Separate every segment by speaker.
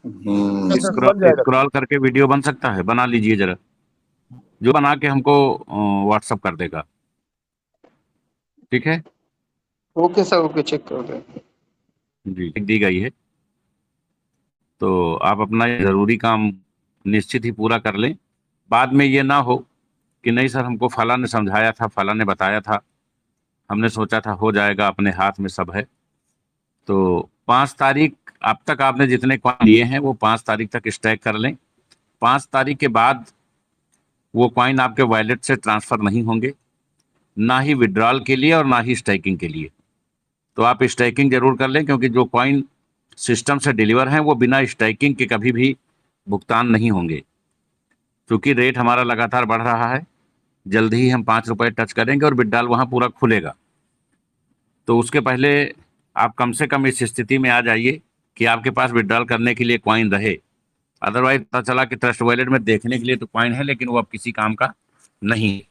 Speaker 1: अच्छा,
Speaker 2: स्क्रॉल
Speaker 1: बन जाएगा।
Speaker 2: स्क्रॉल करके वीडियो बन सकता है, बना लीजिए जरा, जो बना के हमको व्हाट्सअप कर देगा। ठीक है।
Speaker 1: ओके सर, ओके, चेक कर रहे हैं।
Speaker 2: जी, दी गई है। तो आप अपना ये जरूरी काम निश्चित ही पूरा कर लें। बाद में ये ना हो कि नहीं सर, हमको फला ने समझाया था, फला ने बताया था, हमने सोचा था हो जाएगा, अपने हाथ में सब है। तो 5 तारीख, अब तक आपने जितने कॉइन लिए हैं वो 5 तारीख तक स्टैक कर लें। 5 तारीख के बाद वो कॉइन आपके वॉलेट से ट्रांसफर नहीं होंगे, ना ही विड्रॉल के लिए और ना ही स्टैकिंग के लिए। तो आप स्टैकिंग जरूर कर लें, क्योंकि जो कॉइन सिस्टम से डिलीवर हैं वो बिना स्टैकिंग के कभी भी भुगतान नहीं होंगे। क्योंकि रेट हमारा लगातार बढ़ रहा है, जल्दी ही हम 5 रुपए टच करेंगे और विड्रॉल वहां पूरा खुलेगा। तो उसके पहले आप कम से कम इस स्थिति में आ जाइए कि आपके पास विड्रॉल करने के लिए कॉइन रहे। अदरवाइज पता चला कि ट्रस्ट वॉलेट में देखने के लिए तो कॉइन है, लेकिन वो अब किसी काम का नहीं है।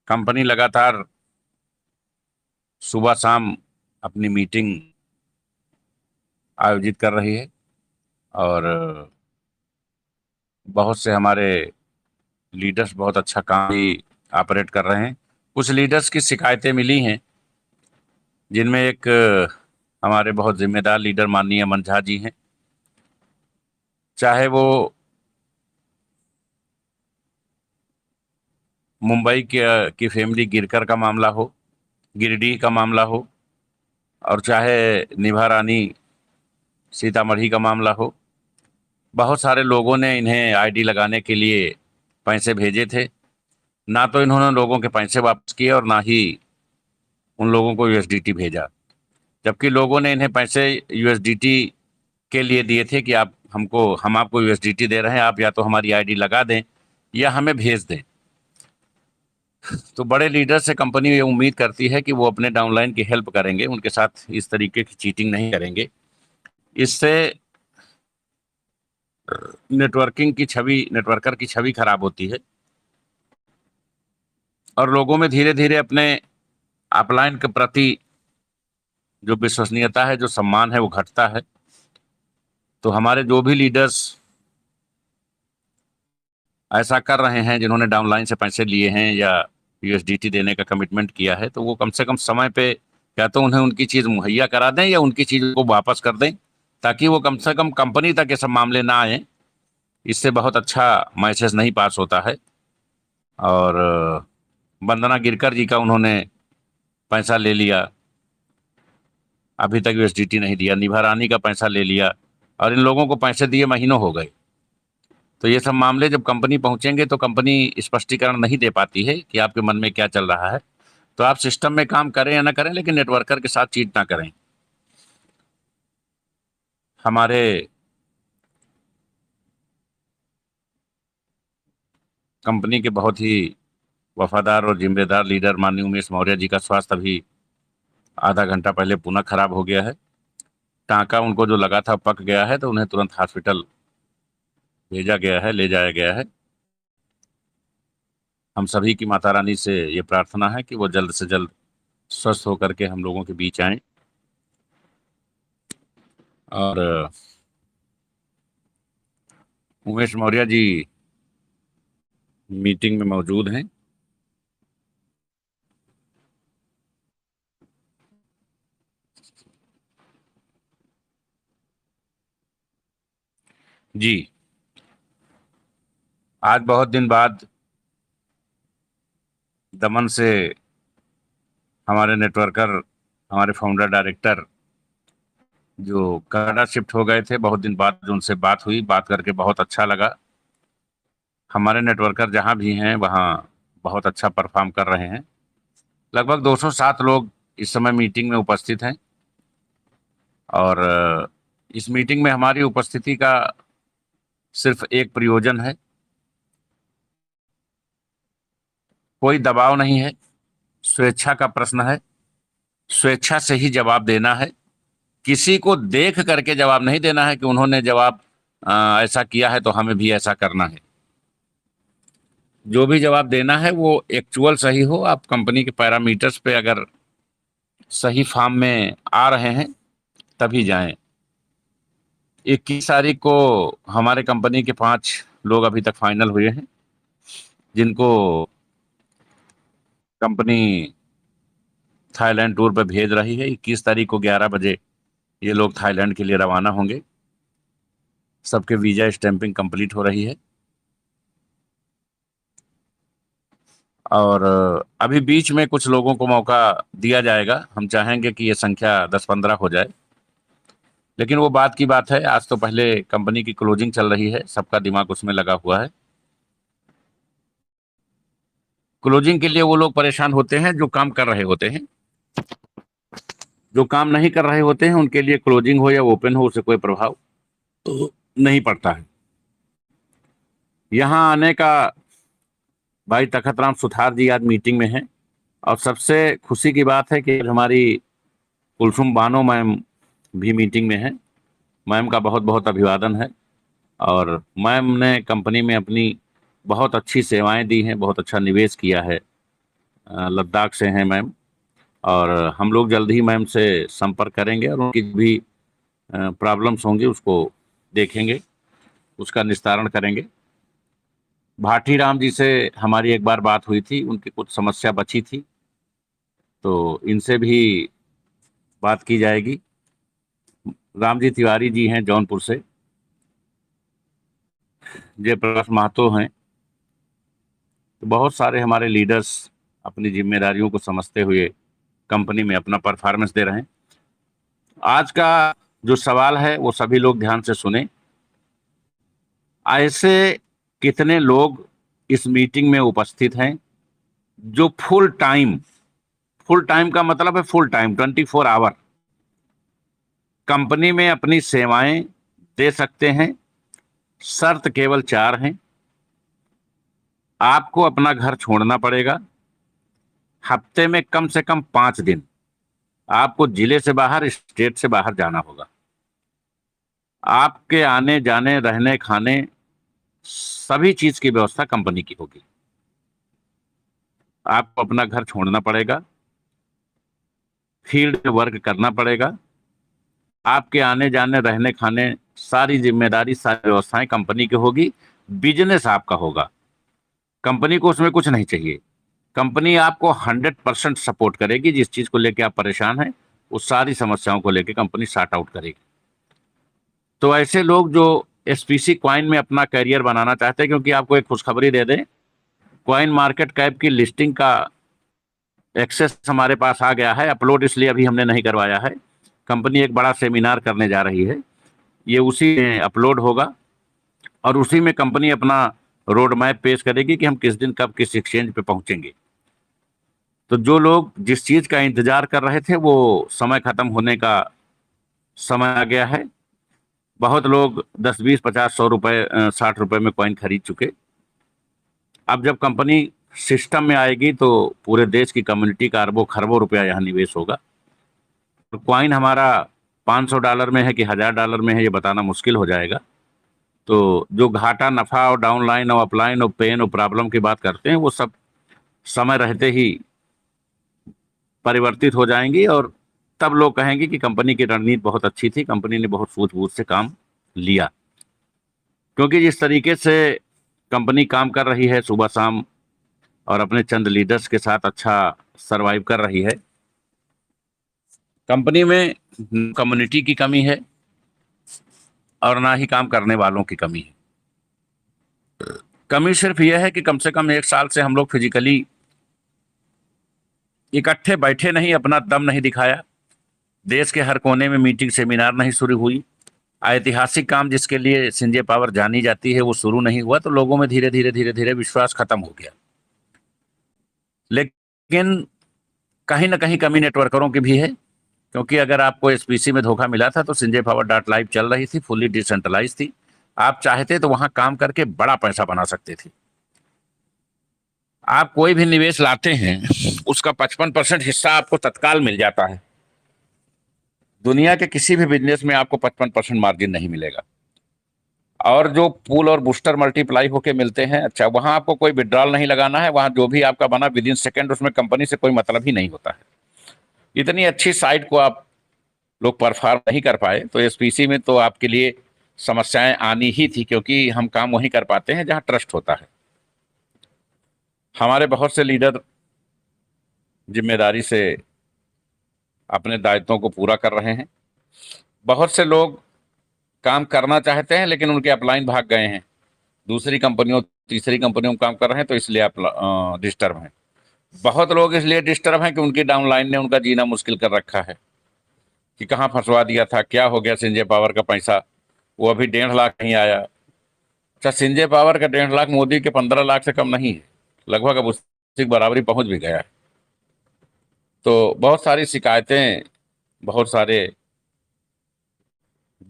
Speaker 2: कंपनी लगातार सुबह शाम अपनी मीटिंग आयोजित कर रही है, और बहुत से हमारे लीडर्स बहुत अच्छा काम भी ऑपरेट कर रहे हैं। कुछ लीडर्स की शिकायतें मिली हैं, जिनमें एक हमारे बहुत जिम्मेदार लीडर माननीय अमन झा जी हैं। चाहे वो मुंबई की फैमिली गिरकर का मामला हो, गिरिडीह का मामला हो, और चाहे निभा रानी सीतामढ़ी का मामला हो, बहुत सारे लोगों ने इन्हें आईडी लगाने के लिए पैसे भेजे थे। ना तो इन्होंने लोगों के पैसे वापस किए और ना ही उन लोगों को यूएसडीटी भेजा, जबकि लोगों ने इन्हें पैसे यूएसडीटी के लिए दिए थे कि हम आपको यूएसडीटी दे रहे हैं, आप या तो हमारी आईडी लगा दें या हमें भेज दें। तो बड़े लीडर से कंपनी ये उम्मीद करती है कि वो अपने डाउनलाइन की हेल्प करेंगे, उनके साथ इस तरीके की चीटिंग नहीं करेंगे। इससे नेटवर्कर की छवि खराब होती है, और लोगों में धीरे धीरे अपने अपलाइन के प्रति जो विश्वसनीयता है, जो सम्मान है, वो घटता है। तो हमारे जो भी लीडर्स ऐसा कर रहे हैं, जिन्होंने डाउनलाइन से पैसे लिए हैं या यूएसडीटी देने का कमिटमेंट किया है, तो वो कम से कम समय पे या तो उन्हें उनकी चीज़ मुहैया करा दें या उनकी चीज़ को वापस कर दें, ताकि वो कम से कम कंपनी तक ये सब मामले ना आए। इससे बहुत अच्छा मैसेज नहीं पास होता है। और वंदना गिरकर जी का उन्होंने पैसा ले लिया, अभी तक यूएसडीटी नहीं दिया। निभा रानी का पैसा ले लिया, और इन लोगों को पैसे दिए महीनों हो गए। तो ये सब मामले जब कंपनी पहुंचेंगे तो कंपनी स्पष्टीकरण नहीं दे पाती है कि आपके मन में क्या चल रहा है। तो आप सिस्टम में काम करें या ना करें, लेकिन नेटवर्कर के साथ चीट ना करें। हमारे कंपनी के बहुत ही वफादार और जिम्मेदार लीडर माननीय उमेश मौर्य जी का स्वास्थ्य अभी आधा घंटा पहले पुनः खराब हो गया है। टांका उनको जो लगा था पक गया है, तो उन्हें तुरंत हॉस्पिटल भेजा गया है, ले जाया गया है। हम सभी की माता रानी से ये प्रार्थना है कि वो जल्द से जल्द स्वस्थ होकर के हम लोगों के बीच आए। और उमेश मौर्य जी मीटिंग में मौजूद हैं। जी, आज बहुत दिन बाद दमन से हमारे नेटवर्कर, हमारे फाउंडर डायरेक्टर जो कनाडा शिफ्ट हो गए थे, बहुत दिन बाद जो उनसे बात हुई, बात करके बहुत अच्छा लगा। हमारे नेटवर्कर जहाँ भी हैं वहाँ बहुत अच्छा परफॉर्म कर रहे हैं। लगभग 207 लोग इस समय मीटिंग में उपस्थित हैं। और इस मीटिंग में हमारी उपस्थिति का सिर्फ एक प्रयोजन है, कोई दबाव नहीं है, स्वेच्छा का प्रश्न है। स्वेच्छा से ही जवाब देना है, किसी को देख करके जवाब नहीं देना है कि उन्होंने जवाब ऐसा किया है तो हमें भी ऐसा करना है। जो भी जवाब देना है वो एक्चुअल सही हो। आप कंपनी के पैरामीटर्स पे अगर सही फॉर्म में आ रहे हैं तभी जाएं। 21 तारीख को हमारे कंपनी के 5 लोग अभी तक फाइनल हुए हैं, जिनको कंपनी थाईलैंड टूर पे भेज रही है। 21 तारीख को 11 बजे ये लोग थाईलैंड के लिए रवाना होंगे। सबके वीजा स्टैंपिंग कंप्लीट हो रही है। और अभी बीच में कुछ लोगों को मौका दिया जाएगा। हम चाहेंगे कि ये संख्या 10-15 हो जाए, लेकिन वो बात की बात है। आज तो पहले कंपनी की क्लोजिंग चल रही है, सबका दिमाग उसमें लगा हुआ है। क्लोजिंग के लिए वो लोग परेशान होते हैं जो काम कर रहे होते हैं। जो काम नहीं कर रहे होते हैं उनके लिए क्लोजिंग हो या ओपन हो, उससे कोई प्रभाव तो नहीं पड़ता है। यहाँ आने का भाई तखत राम सुथार जी आज मीटिंग में हैं, और सबसे खुशी की बात है कि हमारी कुलसुम बानो मैम भी मीटिंग में है। मैम का बहुत बहुत अभिवादन है। और मैम ने कंपनी में अपनी बहुत अच्छी सेवाएं दी हैं, बहुत अच्छा निवेश किया है। लद्दाख से हैं मैम, और हम लोग जल्द ही मैम से संपर्क करेंगे और उनकी भी प्रॉब्लम्स होंगी उसको देखेंगे, उसका निस्तारण करेंगे। भाटी राम जी से हमारी एक बार बात हुई थी, उनकी कुछ समस्या बची थी, तो इनसे भी बात की जाएगी। राम जी तिवारी जी हैं जौनपुर से, जयप्रकाश महतो हैं। तो बहुत सारे हमारे लीडर्स अपनी जिम्मेदारियों को समझते हुए कंपनी में अपना परफॉर्मेंस दे रहे हैं। आज का जो सवाल है वो सभी लोग ध्यान से सुने। ऐसे कितने लोग इस मीटिंग में उपस्थित हैं जो फुल टाइम का मतलब है फुल टाइम 24 आवर कंपनी में अपनी सेवाएं दे सकते हैं? शर्त केवल 4 हैं। आपको अपना घर छोड़ना पड़ेगा, हफ्ते में कम से कम 5 दिन आपको जिले से बाहर, स्टेट से बाहर जाना होगा। आपके आने जाने, रहने, खाने, सभी चीज की व्यवस्था कंपनी की होगी। आपको अपना घर छोड़ना पड़ेगा, फील्ड में वर्क करना पड़ेगा। आपके आने जाने, रहने, खाने, सारी जिम्मेदारी, सारी व्यवस्थाएं कंपनी की होगी। बिजनेस आपका होगा, कंपनी को उसमें कुछ नहीं चाहिए। कंपनी आपको 100% सपोर्ट करेगी। जिस चीज को लेकर आप परेशान हैं, उस सारी समस्याओं को लेकर कंपनी सॉर्ट आउट करेगी। तो ऐसे लोग जो एसपीसी क्वाइन में अपना करियर बनाना चाहते हैं, क्योंकि आपको एक खुशखबरी दे दें, क्वाइन मार्केट कैप की लिस्टिंग का एक्सेस हमारे पास आ गया है। अपलोड इसलिए अभी हमने नहीं करवाया है, कंपनी एक बड़ा सेमिनार करने जा रही है, ये उसी में अपलोड होगा और उसी में कंपनी अपना रोड मैप पेश करेगी कि हम किस दिन कब किस एक्सचेंज पे पहुंचेंगे। तो जो लोग जिस चीज का इंतजार कर रहे थे, वो समय खत्म होने का समय आ गया है। बहुत लोग 10, 20, 50, 100 रुपए, 60 रुपए में कॉइन खरीद चुके। अब जब कंपनी सिस्टम में आएगी तो पूरे देश की कम्युनिटी का अरबों खरबों रुपया यहाँ निवेश होगा। तो क्वाइन हमारा $500 में है कि $1000 में है, ये बताना मुश्किल हो जाएगा। तो जो घाटा, नफा और डाउनलाइन और अपलाइन और पेन और प्रॉब्लम की बात करते हैं, वो सब समय रहते ही परिवर्तित हो जाएंगी, और तब लोग कहेंगे कि कंपनी की रणनीति बहुत अच्छी थी, कंपनी ने बहुत सूझबूझ से काम लिया। क्योंकि जिस तरीके से कंपनी काम कर रही है सुबह शाम, और अपने चंद लीडर्स के साथ अच्छा सरवाइव कर रही है, कंपनी में कम्युनिटी की कमी है और ना ही काम करने वालों की कमी है। कमी सिर्फ यह है कि कम से कम 1 साल से हम लोग फिजिकली इकट्ठे बैठे नहीं, अपना दम नहीं दिखाया। देश के हर कोने में मीटिंग, सेमिनार नहीं शुरू हुई। ऐतिहासिक काम जिसके लिए सिंजे पावर जानी जाती है, वो शुरू नहीं हुआ। तो लोगों में धीरे धीरे धीरे धीरे विश्वास खत्म हो गया। लेकिन कहीं ना कहीं कमी नेटवर्करों की भी है, क्योंकि अगर आपको एसपीसी में धोखा मिला था तो संजय पावर डॉट लाइव चल रही थी, फुली डिसेंट्रलाइज थी। आप चाहते तो वहां काम करके बड़ा पैसा बना सकते थे। आप कोई भी निवेश लाते हैं, उसका 55% हिस्सा आपको तत्काल मिल जाता है। दुनिया के किसी भी बिजनेस में आपको 55% मार्जिन नहीं मिलेगा। और जो पूल और बूस्टर मल्टीप्लाई होके मिलते हैं, अच्छा, वहां आपको कोई विड्रॉल नहीं लगाना है। वहां जो भी आपका बना विद इन सेकेंड, उसमें कंपनी से कोई मतलब ही नहीं होता है। इतनी अच्छी साइट को आप लोग परफॉर्म नहीं कर पाए, तो एसपीसी में तो आपके लिए समस्याएं आनी ही थी, क्योंकि हम काम वहीं कर पाते हैं जहां ट्रस्ट होता है। हमारे बहुत से लीडर जिम्मेदारी से अपने दायित्वों को पूरा कर रहे हैं। बहुत से लोग काम करना चाहते हैं लेकिन उनके अपलाइन भाग गए हैं, दूसरी कंपनियों तीसरी कंपनियों में काम कर रहे हैं, तो इसलिए आप डिस्टर्ब हैं। बहुत लोग इसलिए डिस्टर्ब हैं कि उनकी डाउनलाइन ने उनका जीना मुश्किल कर रखा है कि कहाँ फंसवा दिया था, क्या हो गया संजय पावर का पैसा, वो अभी 1.5 लाख नहीं आया। अच्छा, संजय पावर का 1.5 लाख मोदी के 15 लाख से कम नहीं है, लगभग अब उसकी बराबरी पहुंच भी गया है। तो बहुत सारी शिकायतें, बहुत सारे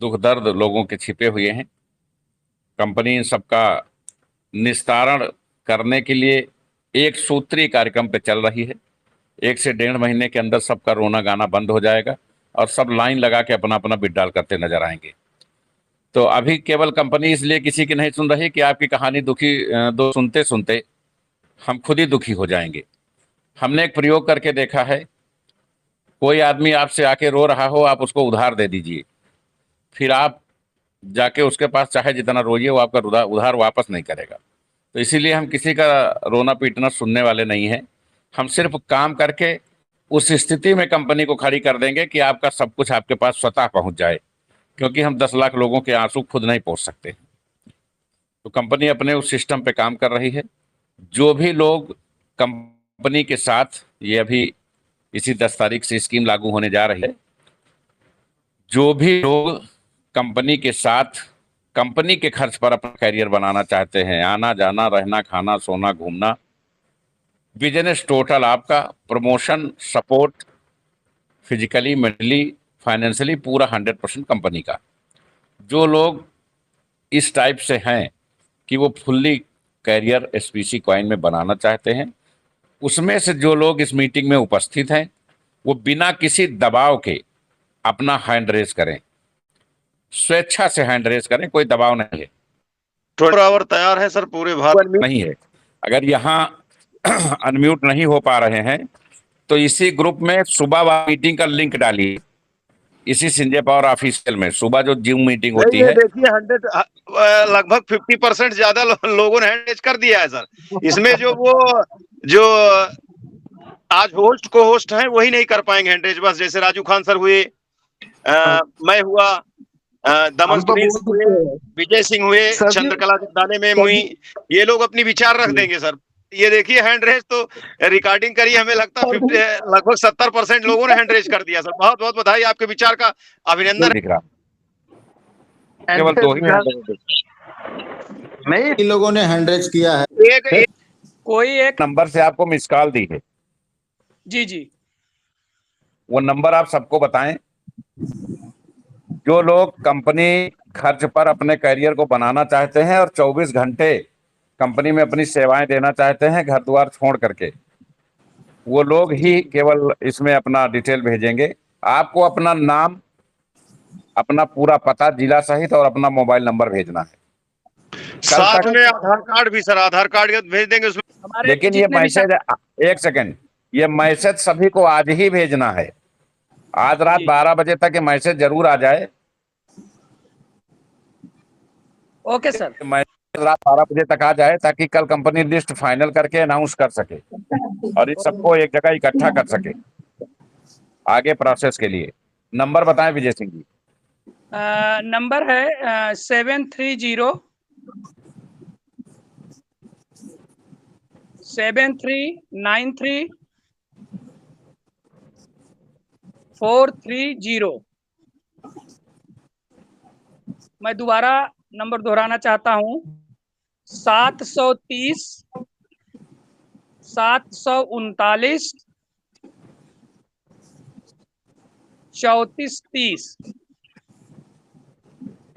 Speaker 2: दुख दर्द लोगों के छिपे हुए हैं। कंपनी इन सबका निस्तारण करने के लिए एक सूत्री कार्यक्रम पे चल रही है। 1 से 1.5 महीने के अंदर सबका रोना गाना बंद हो जाएगा और सब लाइन लगा के अपना अपना बिड डाल करते नजर आएंगे। तो अभी केवल कंपनी इसलिए किसी की नहीं सुन रही कि आपकी कहानी दो सुनते सुनते हम खुद ही दुखी हो जाएंगे। हमने एक प्रयोग करके देखा है, कोई आदमी आपसे आके रो रहा हो, आप उसको उधार दे दीजिए, फिर आप जाके उसके पास चाहे जितना रोइए वो आपका उधार वापस नहीं करेगा। तो इसीलिए हम किसी का रोना पीटना सुनने वाले नहीं हैं। हम सिर्फ काम करके उस स्थिति में कंपनी को खड़ी कर देंगे कि आपका सब कुछ आपके पास स्वतः पहुंच जाए, क्योंकि हम 10 लाख लोगों के आंसू खुद नहीं पहुंच सकते। तो कंपनी अपने उस सिस्टम पे काम कर रही है। जो भी लोग कंपनी के साथ, ये अभी इसी 10 तारीख से स्कीम लागू होने जा रही है, जो भी लोग कंपनी के साथ कंपनी के खर्च पर अपना करियर बनाना चाहते हैं, आना जाना रहना खाना सोना घूमना, बिजनेस टोटल आपका, promotion support, physically mentally financially पूरा 100% कंपनी का। जो लोग इस टाइप से हैं कि वो फुल्ली कैरियर एसपीसी कॉइन में बनाना चाहते हैं, उसमें से जो लोग इस मीटिंग में उपस्थित हैं वो बिना किसी दबाव के अपना हैंड रेस करें, स्वेच्छा से हैंड रेस करें, कोई दबाव नहीं है।
Speaker 3: 24 आवर तैयार है सर, पूरे भारत
Speaker 2: नहीं है। अगर यहाँ अनम्यूट नहीं हो पा रहे हैं तो इसी ग्रुप में सुबह वाली मीटिंग का लिंक डालिए, इसी संजय पावर ऑफिशियल में सुबह जो जूम मीटिंग होती
Speaker 3: ये
Speaker 2: है।
Speaker 3: देखिए लगभग 50% ज्यादा लोगों ने हैंड रेज कर दिया है सर। इसमें जो आज होस्ट को होस्ट हैं वही नहीं कर पाएंगे हैंड रेज, बस जैसे राजू खान सर हुए, मैं हुआ, दमन
Speaker 1: हम तो
Speaker 3: सुनील
Speaker 1: बोल
Speaker 3: हुए,
Speaker 1: सकते हैं
Speaker 3: विजय सिंह हुए,
Speaker 1: सभी
Speaker 3: चंद्रकला दाने में हुई, ये लोग अपनी विचार रख देंगे सर। ये देखिए हैंड रेज तो रिकॉर्डिंग करी, हमें लगता है लगभग 70% लोगों ने हैंड रेज कर दिया सर। बहुत बहुत बधाई, आपके विचार का अभिनंदन।
Speaker 2: दिख रहा केवल 2 ही
Speaker 1: नहीं,
Speaker 4: इन लोगों ने हैंडरेज किया है।
Speaker 3: एक
Speaker 5: कोई एक
Speaker 2: नंबर से आपको मिस कॉल दी है,
Speaker 5: जी जी
Speaker 2: वो नंबर आप सबको बताएं। जो लोग कंपनी खर्च पर अपने करियर को बनाना चाहते हैं और 24 घंटे कंपनी में अपनी सेवाएं देना चाहते हैं घर द्वार छोड़ करके, वो लोग ही केवल इसमें अपना डिटेल भेजेंगे। आपको अपना नाम, अपना पूरा पता जिला सहित और अपना मोबाइल नंबर भेजना है।
Speaker 3: साथ में आधार कार्ड भी सर, आधार कार्ड भेज देंगे उसमें।
Speaker 5: हमारे
Speaker 2: लेकिन ये
Speaker 5: जितने भी
Speaker 2: मैसेज, एक सेकंड, ये मैसेज सभी को आज ही भेजना है। आज रात
Speaker 5: जी।
Speaker 2: 12 बजे तक ये मैसेज जरूर आ जाए।
Speaker 5: ओके सर,
Speaker 2: मैसेज रात 12 बजे तक आ जाए ताकि कल कंपनी लिस्ट फाइनल करके अनाउंस कर सके और इस सबको एक जगह इकट्ठा कर सके आगे प्रोसेस के लिए। नंबर बताएं विजय सिंह जी।
Speaker 5: नंबर है 7307393 430। मैं दोबारा नंबर दोहराना चाहता हूँ, 730 739 3430।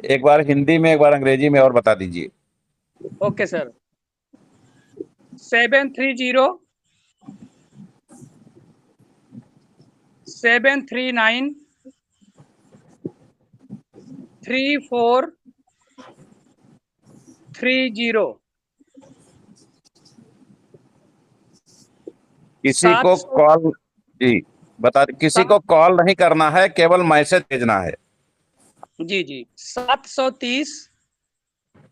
Speaker 2: एक बार हिंदी में एक बार अंग्रेजी में और बता दीजिए।
Speaker 5: Okay sir, 730 739 3430।
Speaker 2: किसी को
Speaker 5: 700
Speaker 2: कॉल जी बता, किसी को कॉल नहीं करना है, केवल मैसेज भेजना है।
Speaker 5: जी जी 730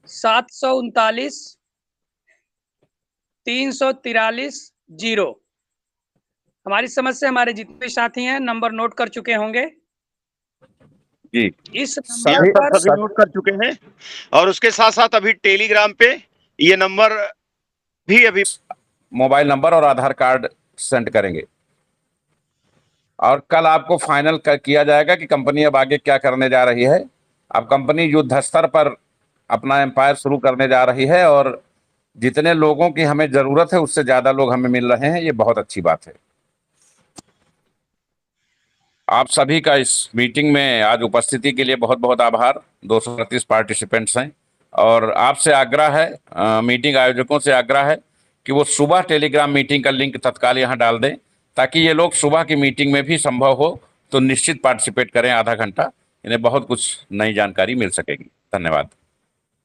Speaker 5: 739 343 0। हमारी समझ से हमारे जितने भी साथी हैं नंबर नोट कर चुके होंगे।
Speaker 2: जी
Speaker 5: इस
Speaker 3: यह
Speaker 5: नंबर
Speaker 2: सभी
Speaker 5: पर
Speaker 3: सभी नोट कर चुके हैं और उसके साथ साथ अभी टेलीग्राम पे ये नंबर भी अभी
Speaker 2: मोबाइल नंबर और आधार कार्ड सेंड करेंगे और कल आपको फाइनल किया जाएगा कि कंपनी अब आगे क्या करने जा रही है। अब कंपनी युद्ध स्तर पर अपना एम्पायर शुरू करने जा रही है और जितने लोगों की हमें जरूरत है उससे ज्यादा लोग हमें मिल रहे हैं, ये बहुत अच्छी बात है। आप सभी का इस मीटिंग में आज उपस्थिति के लिए बहुत बहुत आभार। 238 पार्टिसिपेंट्स हैं और आपसे आग्रह है, मीटिंग आयोजकों से आग्रह है कि वो सुबह टेलीग्राम मीटिंग का लिंक तत्काल यहाँ डाल दें ताकि ये लोग सुबह की मीटिंग में भी संभव हो तो निश्चित पार्टिसिपेट करें, आधा घंटा, इन्हें बहुत कुछ नई जानकारी मिल सकेगी। धन्यवाद।